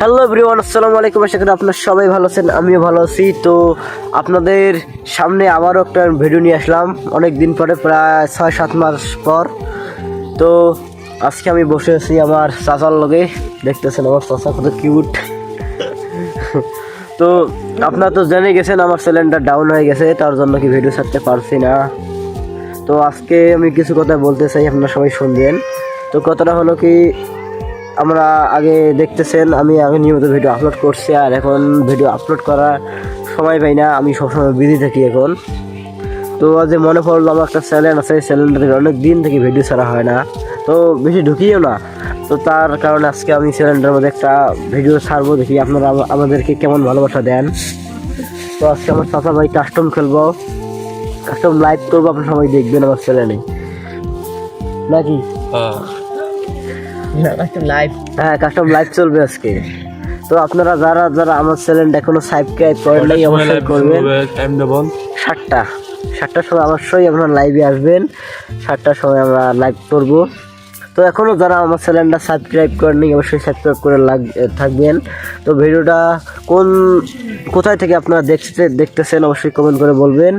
Hello everyone, আসসালামু আলাইকুম। আশা করি আপনারা সবাই ভালো আছেন, আমিও ভালো আছি। তো আপনাদের সামনে আবারও একটা ভিডিও নিয়ে আসলাম অনেক দিন পরে, প্রায় 6-7 মাস পর। তো আজকে আমি বসে আছি আমার চাচার লগে। দেখতেছেন আমার চাচা কত কিউট। তো আপনারা তো জেনে গেছেন আমার সিলিন্ডার ডাউন হয়ে গেছে, তার জন্য কি ভিডিও ছাড়তে পারছি না। তো আজকে আমি কিছু কথা বলতে চাই, আপনারা সবাই শুনবেন। তো কথাটা হলো কি, আমরা আগে দেখতেছেন আমি আগে নিয়মিত ভিডিও আপলোড করছি, আর এখন ভিডিও আপলোড করার সময় পাই না, আমি সবসময় বিজি থাকি এখন। তো আজ মনে পড়লো আমার একটা চ্যানেল আছে, চ্যানেলটাতে অনেক দিন থেকে ভিডিও ছাড়া হয় না, তো বেশি ঢুকিও না। তো তার কারণে আজকে আমি চ্যানেলটার মধ্যে একটা ভিডিও ছাড়বো, দেখি আপনারা আমাদেরকে কেমন ভালোবাসা দেন। তো আজকে আমার চাচা ভাই কাস্টম খেলবো, কাস্টম লাইভ করবো, আপনারা সবাই দেখবেন আমার চ্যানেলে নাকি? হ্যাঁ, কাস্টম লাইভ চলবে আজকে। তো আপনারা যারা যারা আমার চ্যানেলটা এখনো সাবস্ক্রাইব করেন নাই অবশ্যই করবেন। 7টার সময় অবশ্যই আপনারা লাইভে আসবেন। 7টার সময় আমরা লাইভ করব। তো এখনও যারা আমার চ্যানেলটা সাবস্ক্রাইব করেননি অবশ্যই সাবস্ক্রাইব করে থাকবেন। তো ভিডিওটা কোথায় থেকে আপনারা দেখতেছেন অবশ্যই কমেন্ট করে বলবেন।